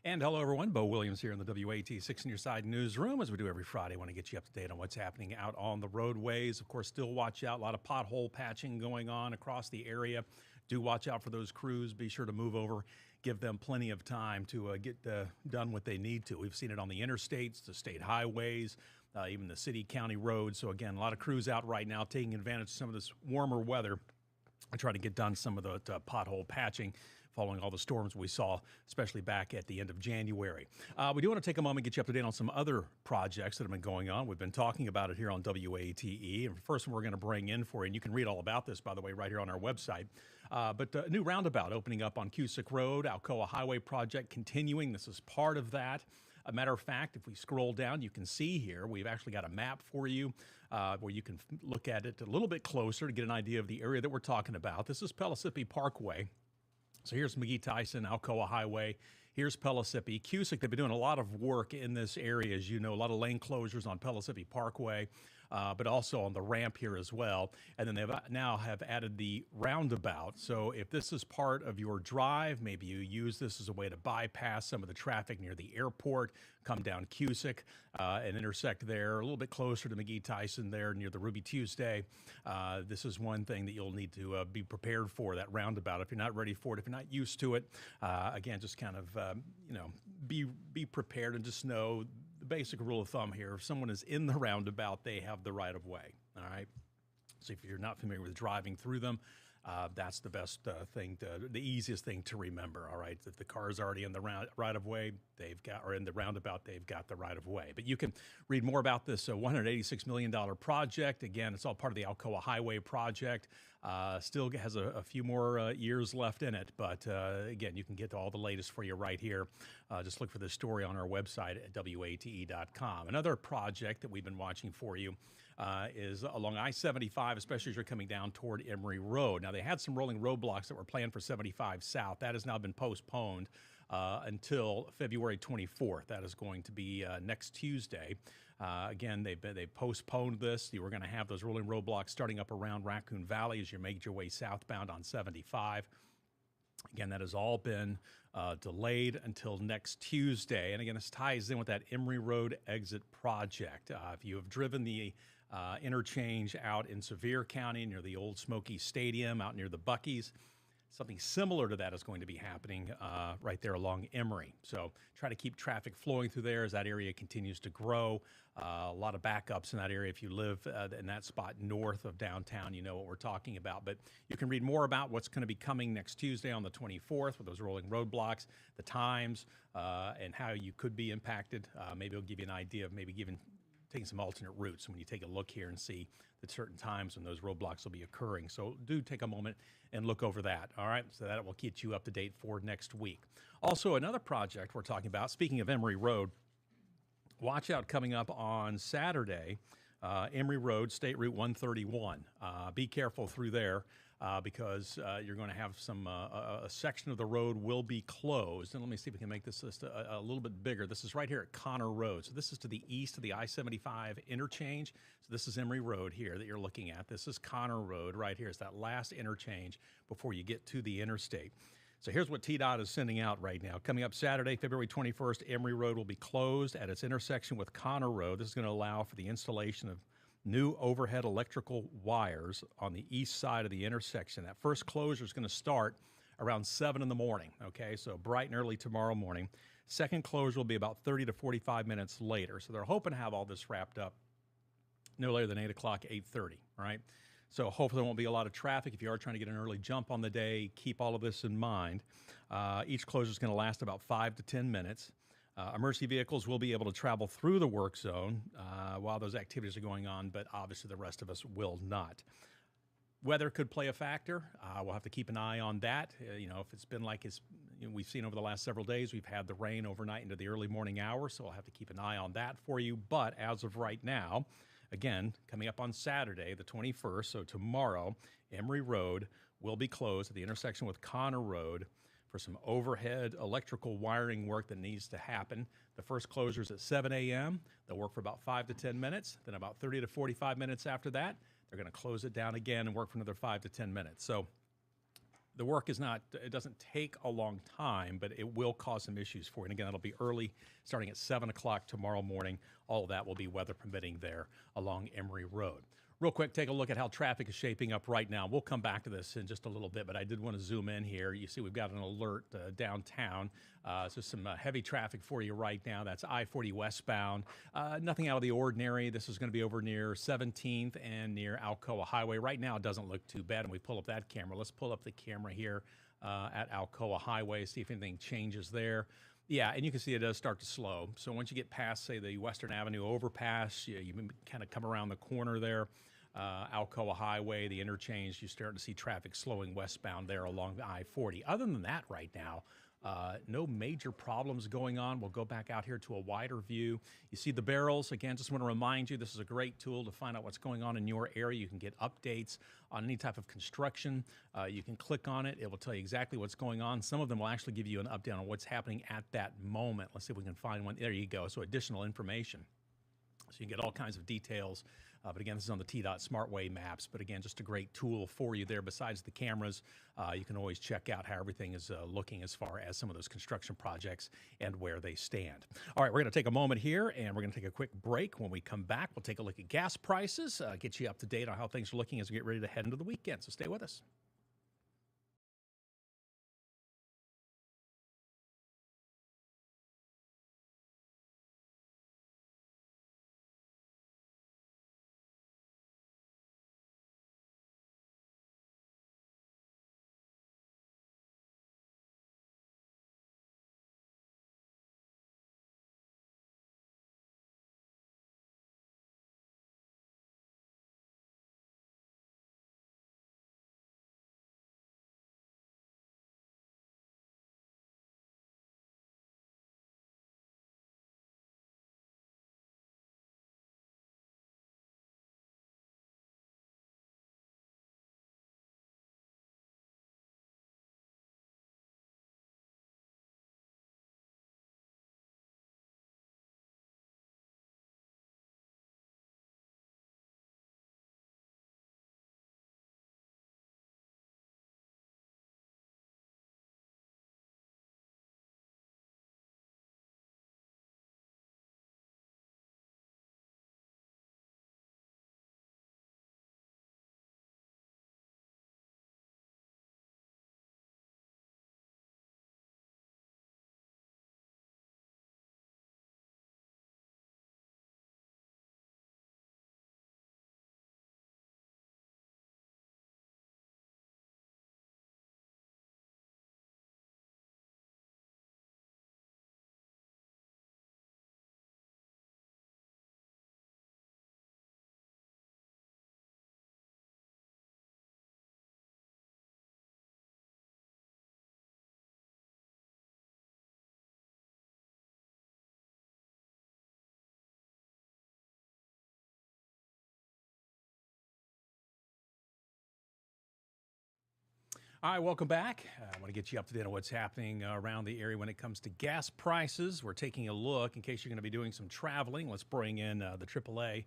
And hello, everyone. Bo Williams here in the WAT 6 on Your Side newsroom. As we do every Friday, I want to get you up to date on what's happening out on the roadways. Of course, still watch out. A lot of pothole patching going on across the area. Do watch out for those crews. Be sure to move over. Give them plenty of time to get done what they need to. We've seen it on the interstates, the state highways, even the city, county roads. So, again, a lot of crews out right now taking advantage of some of this warmer weather and trying to get done some of the pothole patching following all the storms we saw, especially back at the end of January. We do want to take a moment and get you up to date on some other projects that have been going on. We've been talking about it here on WATE. And the first one we're going to bring in for you, and you can read all about this, by the way, right here on our website. But a new roundabout opening up on Cusick Road, Alcoa Highway project continuing. This is part of that. A matter of fact, if we scroll down, you can see here, we've actually got a map for you where you can look at it a little bit closer to get an idea of the area that we're talking about. This is Pellissippi Parkway. So here's McGee-Tyson, Alcoa Highway. Here's Pellissippi. Cusick, they've been doing a lot of work in this area, as you know, a lot of lane closures on Pellissippi Parkway, but also on the ramp here as well. And then they now have added the roundabout. So if this is part of your drive, maybe you use this as a way to bypass some of the traffic near the airport, come down Cusick and intersect there, a little bit closer to McGee-Tyson there near the Ruby Tuesday. This is one thing that you'll need to be prepared for, that roundabout. If you're not ready for it, if you're not used to it, again, just kind of, be prepared and just know the basic rule of thumb here. If someone is in the roundabout, they have the right of way, all right? So if you're not familiar with driving through them, that's the best the easiest thing to remember, all right? If the car is already in the right of way, or in the roundabout, they've got the right of way. But you can read more about this $186 million project. Again, it's all part of the Alcoa Highway project. Still has a few more years left in it, but again, you can get all the latest for you right here. Just look for this story on our website at WATE.com. Another project that we've been watching for you is along I-75, especially as you're coming down toward Emory Road. Now, they had some rolling roadblocks that were planned for 75 South. That has now been postponed until February 24th. That is going to be next Tuesday. Again, they postponed this. You were going to have those rolling roadblocks starting up around Raccoon Valley as you made your way southbound on 75. Again, that has all been delayed until next Tuesday. And again, this ties in with that Emory Road exit project. If you have driven the interchange out in Sevier County near the old Smoky Stadium, out near the Buc-ee's, something similar to that is going to be happening right there along Emory. So try to keep traffic flowing through there as that area continues to grow. A lot of backups in that area. If you live in that spot north of downtown, you know what we're talking about. But you can read more about what's going to be coming next Tuesday on the 24th with those rolling roadblocks, the times, and how you could be impacted. Maybe it'll give you an idea of maybe taking some alternate routes when you take a look here and see the certain times when those roadblocks will be occurring. So do take a moment and look over that, all right? So that will get you up to date for next week. Also, another project we're talking about, speaking of Emory Road, watch out coming up on Saturday, Emory Road, State Route 131. Be careful through there. Because you're going to have a section of the road will be closed. And let me see if we can make this list a little bit bigger. This is right here at Connor Road. So this is to the east of the I-75 interchange. So this is Emory Road here that you're looking at. This is Connor Road right here. It's that last interchange before you get to the interstate. So here's what TDOT is sending out right now. Coming up Saturday, February 21st, Emory Road will be closed at its intersection with Connor Road. This is going to allow for the installation of new overhead electrical wires on the east side of the intersection. That first closure is going to start around 7 in the morning, okay? So bright and early tomorrow morning. Second closure will be about 30 to 45 minutes later. So they're hoping to have all this wrapped up no later than 8 o'clock, 8:30, right? So hopefully there won't be a lot of traffic. If you are trying to get an early jump on the day, keep all of this in mind. Each closure is going to last about 5 to 10 minutes. Emergency vehicles will be able to travel through the work zone while those activities are going on, but obviously the rest of us will not. Weather could play a factor. We'll have to keep an eye on that. If it's been like we've seen over the last several days, we've had the rain overnight into the early morning hours, so I'll have to keep an eye on that for you. But as of right now, again, coming up on Saturday, the 21st, so tomorrow, Emory Road will be closed at the intersection with Connor Road for some overhead electrical wiring work that needs to happen. The first closure is at 7 a.m. They'll work for about 5 to 10 minutes. Then about 30 to 45 minutes after that, they're going to close it down again and work for another 5 to 10 minutes. So the work is not, it doesn't take a long time, but it will cause some issues for you. And again, it'll be early, starting at 7 o'clock tomorrow morning. All of that will be weather permitting there along Emory Road. Real quick, take a look at how traffic is shaping up right now. We'll come back to this in just a little bit, but I did want to zoom in here. You see we've got an alert downtown. So some heavy traffic for you right now. That's I-40 westbound. Nothing out of the ordinary. This is going to be over near 17th and near Alcoa Highway. Right now it doesn't look too bad, and we pull up that camera. Let's pull up the camera here at Alcoa Highway, see if anything changes there. Yeah, and you can see it does start to slow. So once you get past, say, the Western Avenue overpass, you kind of come around the corner there, Alcoa Highway, the interchange, you start to see traffic slowing westbound there along the I-40. Other than that right now, no major problems going on. We'll go back out here to a wider view. You see the barrels. Again, just want to remind you, this is a great tool to find out what's going on in your area. You can get updates on any type of construction. You can click on it. It will tell you exactly what's going on. Some of them will actually give you an update on what's happening at that moment. Let's see if we can find one. There you go. So additional information. So you can get all kinds of details. But again, this is on the TDOT SmartWay maps. But again, just a great tool for you there. Besides the cameras, you can always check out how everything is looking as far as some of those construction projects and where they stand. All right, we're going to take a moment here, and we're going to take a quick break. When we come back, we'll take a look at gas prices, get you up to date on how things are looking as we get ready to head into the weekend. So stay with us. All right, welcome back. I want to get you up to date on what's happening around the area when it comes to gas prices. We're taking a look in case you're going to be doing some traveling. Let's bring in the AAA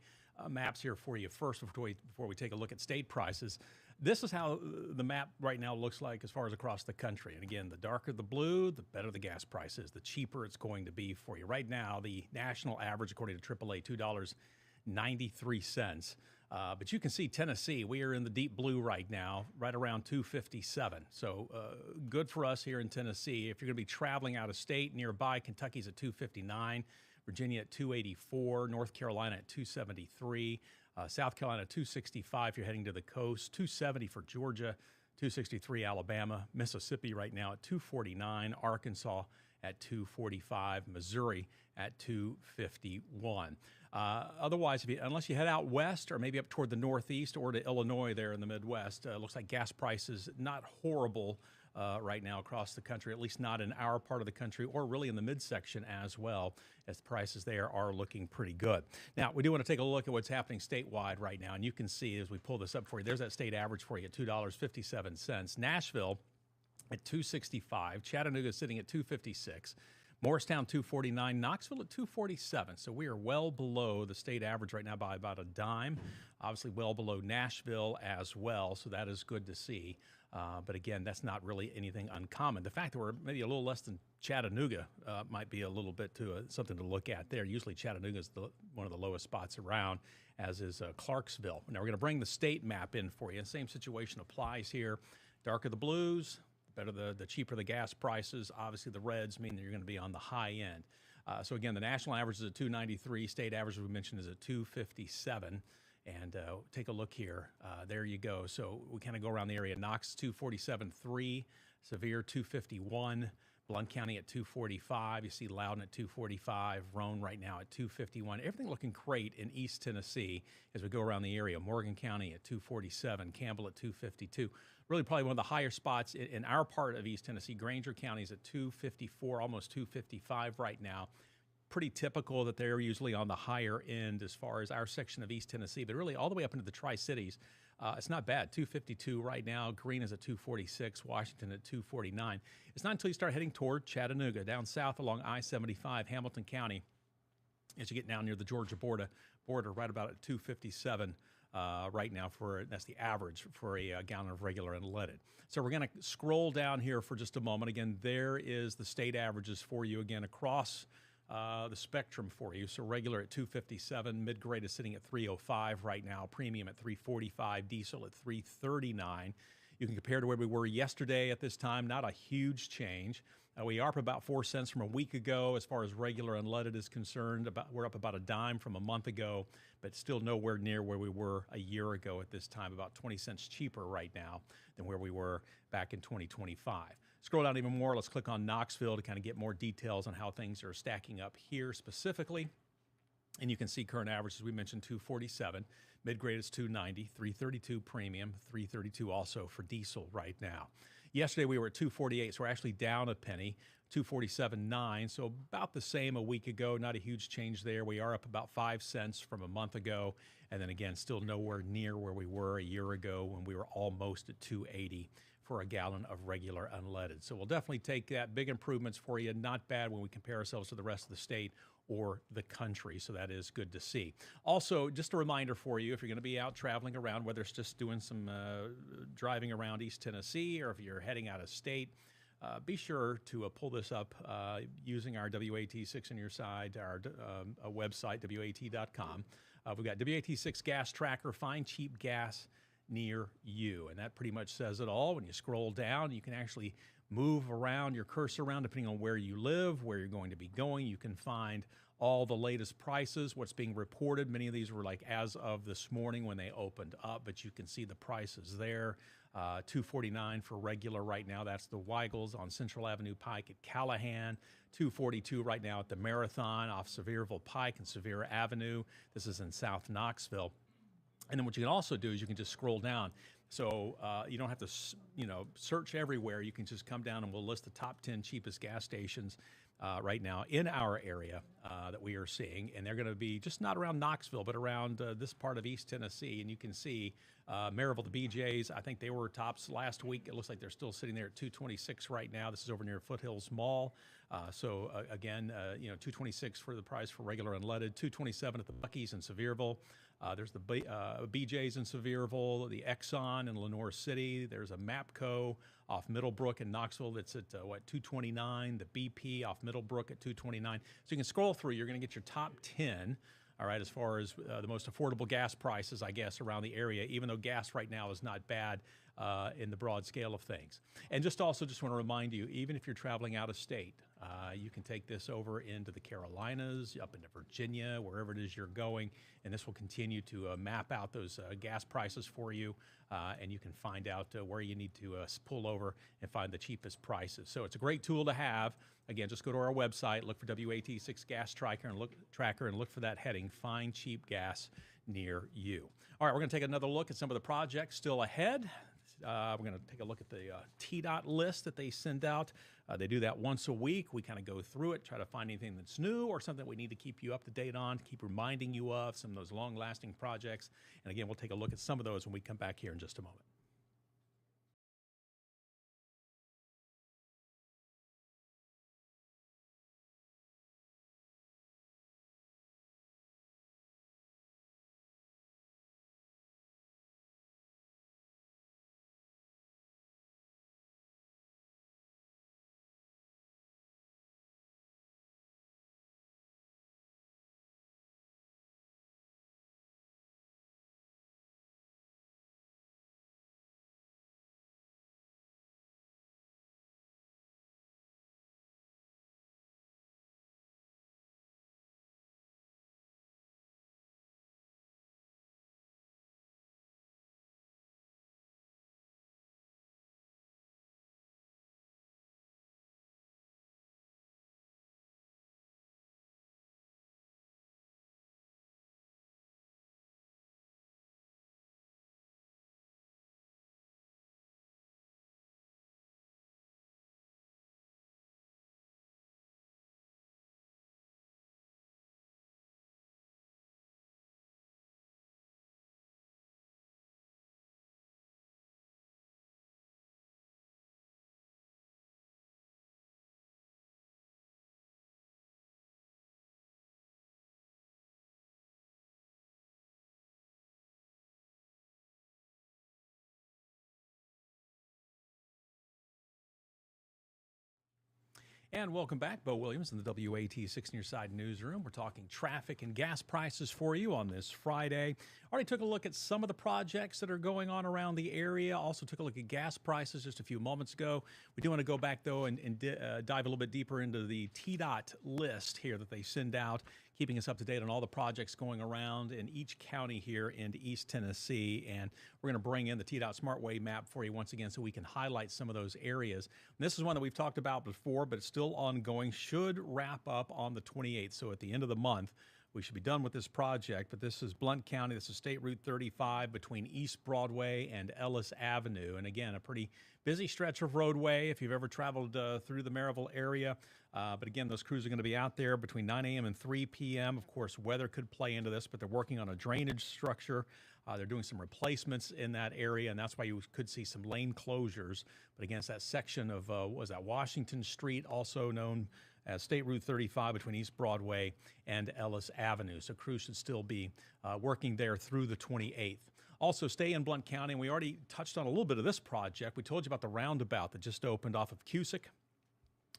maps here for you first before we take a look at state prices. This is how the map right now looks like as far as across the country. And again, the darker the blue, the better the gas price is, the cheaper it's going to be for you. Right now, the national average, according to AAA, $2.93. But you can see Tennessee, we are in the deep blue right now, right around 257. So good for us here in Tennessee. If you're going to be traveling out of state nearby, Kentucky's at 259, Virginia at 284, North Carolina at 273, South Carolina at 265 if you're heading to the coast, 270 for Georgia, 263 Alabama, Mississippi right now at 249, Arkansas at 245, Missouri at 251. Otherwise, unless you head out west or maybe up toward the northeast or to Illinois there in the Midwest, looks like gas prices not horrible right now across the country, at least not in our part of the country or really in the midsection as well, as the prices there are looking pretty good. Now, we do want to take a look at what's happening statewide right now, and you can see as we pull this up for you, there's that state average for you at $2.57. Nashville at 265, Chattanooga sitting at 256, Morristown 249, Knoxville at 247. So we are well below the state average right now by about a dime. Obviously, well below Nashville as well. So that is good to see. But again, that's not really anything uncommon. The fact that we're maybe a little less than Chattanooga might be a little bit something to look at there. Usually Chattanooga is one of the lowest spots around, as is Clarksville. Now we're going to bring the state map in for you. And same situation applies here. Darker the blues, better the cheaper the gas prices. Obviously, the reds mean that you're going to be on the high end. So again, the national average is at 293. State average, as we mentioned, is at 257. And take a look here. There you go. So we kind of go around the area. Knox 247.3, Sevier 251, Blount County at 245. You see Loudon at 245, Roane right now at 251. Everything looking great in East Tennessee as we go around the area. Morgan County at 247, Campbell at 252. Really probably one of the higher spots in our part of East Tennessee. Granger County is at 254, almost 255 right now. Pretty typical that they're usually on the higher end as far as our section of East Tennessee, but really all the way up into the Tri-Cities, it's not bad. 252 right now. Greene is at 246, Washington at 249. It's not until you start heading toward Chattanooga, down south along I-75, Hamilton County, as you get down near the Georgia border right about at 257 right now. That's the average for a gallon of regular unleaded. So we're going to scroll down here for just a moment. Again, there is the state averages for you again across the spectrum for you. So regular at 257, mid-grade is sitting at 305 right now, premium at 345, diesel at 339. You can compare to where we were yesterday at this time, not a huge change. We are up about 4 cents from a week ago as far as regular unleaded is concerned. We're up about a dime from a month ago, but still nowhere near where we were a year ago at this time, about 20 cents cheaper right now than where we were back in 2025. Scroll down even more. Let's click on Knoxville to kind of get more details on how things are stacking up here specifically. And you can see current average, as we mentioned, 247. Mid-grade is 290, 332 premium, 332 also for diesel right now. Yesterday we were at 248, so we're actually down a penny, 247.9, so about the same a week ago. Not a huge change there. We are up about 5 cents from a month ago, and then again, still nowhere near where we were a year ago when we were almost at 280 for a gallon of regular unleaded. So we'll definitely take that. Big improvements for you. Not bad when we compare ourselves to the rest of the state or the country. So that is good to see. Also, just a reminder for you, if you're going to be out traveling around, whether it's just doing some driving around East Tennessee or if you're heading out of state, be sure to pull this up using our WAT6 on your side, our website, WAT.com. We've got WAT6 gas tracker, find cheap gas near you. And that pretty much says it all. When you scroll down, you can actually move around your cursor around depending on where you live, where you're going to be going. You can find all the latest prices, what's being reported. Many of these were like as of this morning when they opened up, but you can see the prices there. $2.49 for regular right now. That's the Weigels on Central Avenue Pike at Callahan. $2.42 right now at the Marathon off Sevierville Pike and Sevier Avenue. This is in South Knoxville. And then what you can also do is you can just scroll down. So you don't have to, search everywhere. You can just come down and we'll list the top 10 cheapest gas stations right now in our area that we are seeing. And they're going to be just not around Knoxville, but around this part of East Tennessee. And you can see Maryville, the BJs, I think they were tops last week. It looks like they're still sitting there at 226 right now. This is over near Foothills Mall. Again, 226 for the price for regular unleaded, 227 at the Buc-ee's in Sevierville. There's the BJ's in Sevierville, the Exxon in Lenoir City. There's a MAPCO off Middlebrook in Knoxville that's at, 229. The BP off Middlebrook at 229. So you can scroll through. You're going to get your top 10, all right, as far as the most affordable gas prices, I guess, around the area, even though gas right now is not bad in the broad scale of things. And just want to remind you, even if you're traveling out of state, you can take this over into the Carolinas, up into Virginia, wherever it is you're going, and this will continue to map out those gas prices for you, and you can find out where you need to pull over and find the cheapest prices. So it's a great tool to have. Again, just go to our website, look for WAT6 Gas Tracker, and look for that heading, Find Cheap Gas Near You. All right, we're going to take another look at some of the projects still ahead. We're going to take a look at the TDOT list that they send out. They do that once a week. We kind of go through it, try to find anything that's new or something we need to keep you up to date on, keep reminding you of some of those long-lasting projects. And again, we'll take a look at some of those when we come back here in just a moment. And welcome back, Bo Williams in the WAT 6 News Side newsroom. We're talking traffic and gas prices for you on this Friday. Already took a look at some of the projects that are going on around the area. Also took a look at gas prices just a few moments ago. We do want to go back, though, and dive a little bit deeper into the TDOT list here that they send out, keeping us up to date on all the projects going around in each county here in East Tennessee. And we're going to bring in the TDOT SmartWay map for you once again so we can highlight some of those areas. And this is one that we've talked about before, but it's still ongoing, should wrap up on the 28th. So at the end of the month, we should be done with this project. But this is Blount County. This is State Route 35 between East Broadway and Ellis Avenue. And again, a pretty busy stretch of roadway if you've ever traveled through the Maryville area. But again, those crews are going to be out there between 9 a.m. and 3 p.m. Of course, weather could play into this, but they're working on a drainage structure. They're doing some replacements in that area, and that's why you could see some lane closures. But again, it's that section of, Washington Street, also known as State Route 35 between East Broadway and Ellis Avenue. So crews should still be working there through the 28th. Also, stay in Blount County, and we already touched on a little bit of this project. We told you about the roundabout that just opened off of Cusick.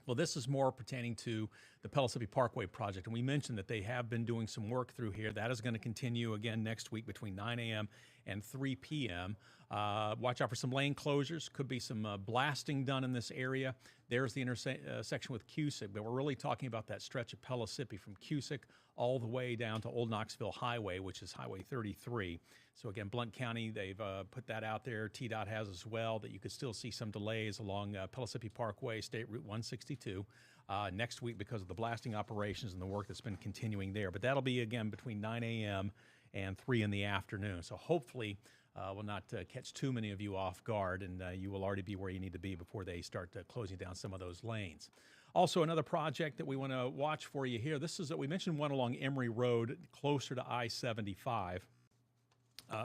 Well, this is more pertaining to the Pellissippi Parkway project, and we mentioned that they have been doing some work through here. That is going to continue again next week between 9 a.m. and 3 p.m. Watch out for some lane closures. Could be some blasting done in this area. There's the intersection with Cusick, but we're really talking about that stretch of Pellissippi from Cusick all the way down to Old Knoxville Highway, which is Highway 33. So again, Blount County, they've put that out there. TDOT has as well, that you could still see some delays along Pellissippi Parkway, State Route 162 next week because of the blasting operations and the work that's been continuing there. But that'll be, again, between 9 a.m. and 3 in the afternoon. So hopefully will not catch too many of you off guard, and you will already be where you need to be before they start closing down some of those lanes. Also, another project that we want to watch for you here. This is, we mentioned one along Emory Road, closer to I-75.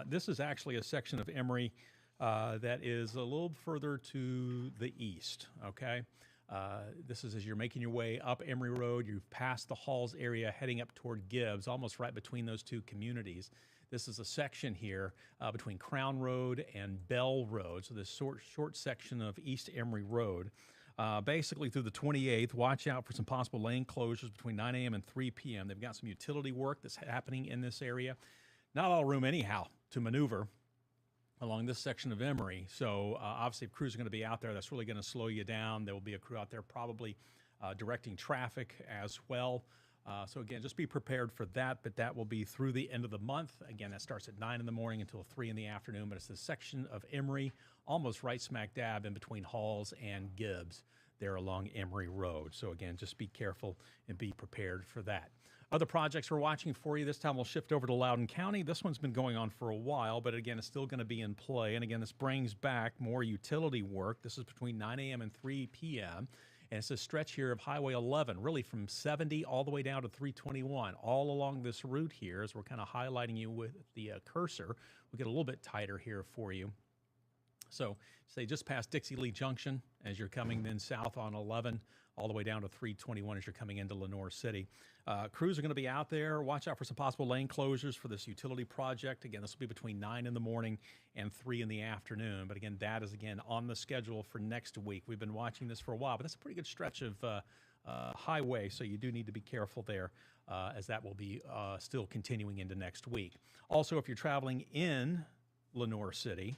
This is actually a section of Emory that is a little further to the east, okay? This is as you're making your way up Emory Road. You've passed the Halls area heading up toward Gibbs, almost right between those two communities. This is a section here between Crown Road and Bell Road, so this short section of East Emory Road. Basically through the 28th, watch out for some possible lane closures between 9 a.m. and 3 p.m. They've got some utility work that's happening in this area. Not a lot of room anyhow to maneuver along this section of Emory. So obviously if crews are going to be out there, that's really going to slow you down. There will be a crew out there probably directing traffic as well. So again, just be prepared for that, but that will be through the end of the month. Again, that starts at 9 in the morning until 3 in the afternoon, but it's the section of Emory, almost right smack dab in between Halls and Gibbs there along Emory Road. So again, just be careful and be prepared for that. Other projects we're watching for you. This time we'll shift over to Loudoun County. This one's been going on for a while, but again, it's still going to be in play. And again, this brings back more utility work. This is between 9 a.m. and 3 p.m. And it's a stretch here of Highway 11, really from 70 all the way down to 321. All along this route here, as we're kind of highlighting you with the cursor, we'll get a little bit tighter here for you. So say just past Dixie Lee Junction as you're coming then south on 11 all the way down to 321 as you're coming into Lenoir City. Crews are going to be out there. Watch out for some possible lane closures for this utility project. Again, this will be between 9 in the morning and 3 in the afternoon. But again, that is again on the schedule for next week. We've been watching this for a while, but that's a pretty good stretch of highway, so you do need to be careful there as that will be still continuing into next week. Also, if you're traveling in Lenoir City,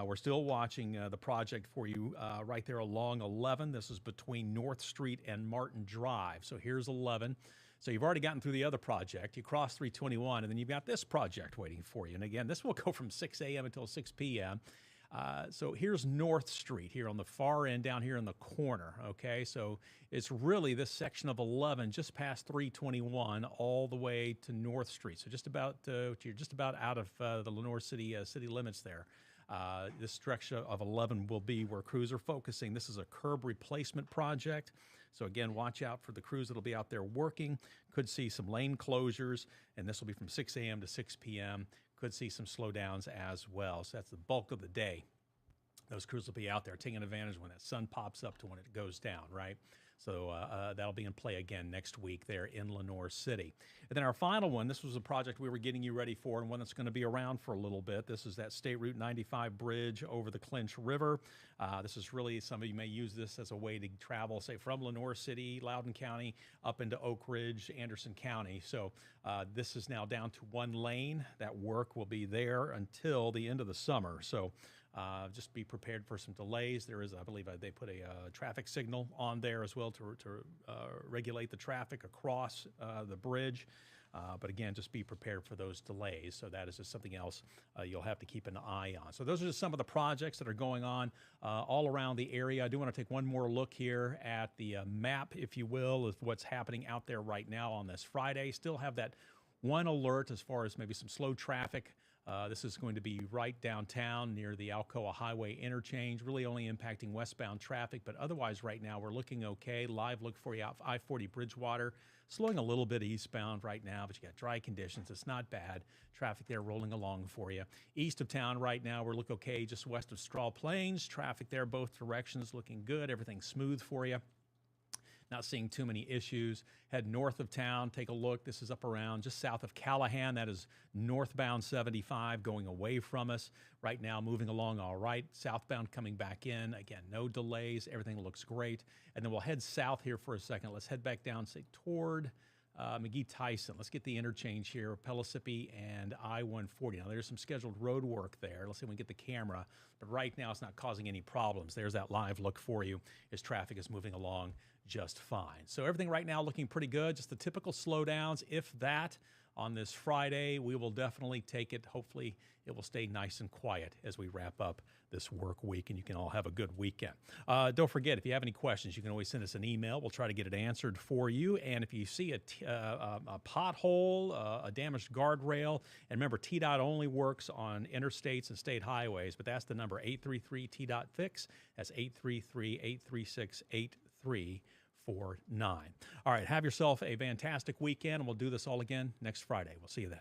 we're still watching the project for you right there along 11. This is between North Street and Martin Drive. So here's 11. So you've already gotten through the other project. You cross 321, and then you've got this project waiting for you. And again, this will go from 6 a.m. until 6 p.m. So here's North Street here on the far end down here in the corner, okay? So it's really this section of 11 just past 321 all the way to North Street. So just about, you're just about out of the Lenoir City city limits there. This stretch of 11 will be where crews are focusing. This is a curb replacement project. So again, watch out for the crews that'll be out there working. Could see some lane closures, and this will be from 6 a.m. to 6 p.m. Could see some slowdowns as well. So that's the bulk of the day. Those crews will be out there taking advantage when that sun pops up to when it goes down, right? So that'll be in play again next week there in Lenoir City. And then our final one, this was a project we were getting you ready for and one that's going to be around for a little bit. This is that State Route 95 bridge over the Clinch River. This is really, some of you may use this as a way to travel, say, from Lenoir City, Loudoun County, up into Oak Ridge, Anderson County. So this is now down to one lane. That work will be there until the end of the summer. So just be prepared for some delays. There is, I believe, they put a traffic signal on there as well to regulate the traffic across the bridge. But again, just be prepared for those delays. So that is just something else you'll have to keep an eye on. So those are just some of the projects that are going on all around the area. I do want to take one more look here at the map, if you will, of what's happening out there right now on this Friday. Still have that one alert as far as maybe some slow traffic. This is going to be right downtown near the Alcoa Highway interchange, really only impacting westbound traffic, but otherwise right now we're looking okay. Live look for you out I-40 Bridgewater, slowing a little bit eastbound right now, but you got dry conditions. It's not bad. Traffic there rolling along for you. East of town right now, we're looking okay just west of Straw Plains. Traffic there both directions looking good. Everything's smooth for you. Not seeing too many issues. Head north of town, take a look. This is up around just south of Callahan. That is northbound 75 going away from us. Right now moving along all right. Southbound coming back in. Again, no delays. Everything looks great. And then we'll head south here for a second. Let's head back down, say, toward McGee-Tyson. Let's get the interchange here, Pellissippi and I-140. Now, there's some scheduled road work there. Let's see if we can get the camera. But right now, it's not causing any problems. There's that live look for you as traffic is moving along just fine. So everything right now looking pretty good. Just the typical slowdowns, if that, on this Friday. We will definitely take it. Hopefully, it will stay nice and quiet as we wrap up this work week, and you can all have a good weekend. Don't forget, if you have any questions, you can always send us an email. We'll try to get it answered for you. And if you see a pothole, a damaged guardrail, and remember, TDOT only works on interstates and state highways, but that's the number 833-TDOT-FIX. That's 833-836-8349. All right, have yourself a fantastic weekend, and we'll do this all again next Friday. We'll see you then.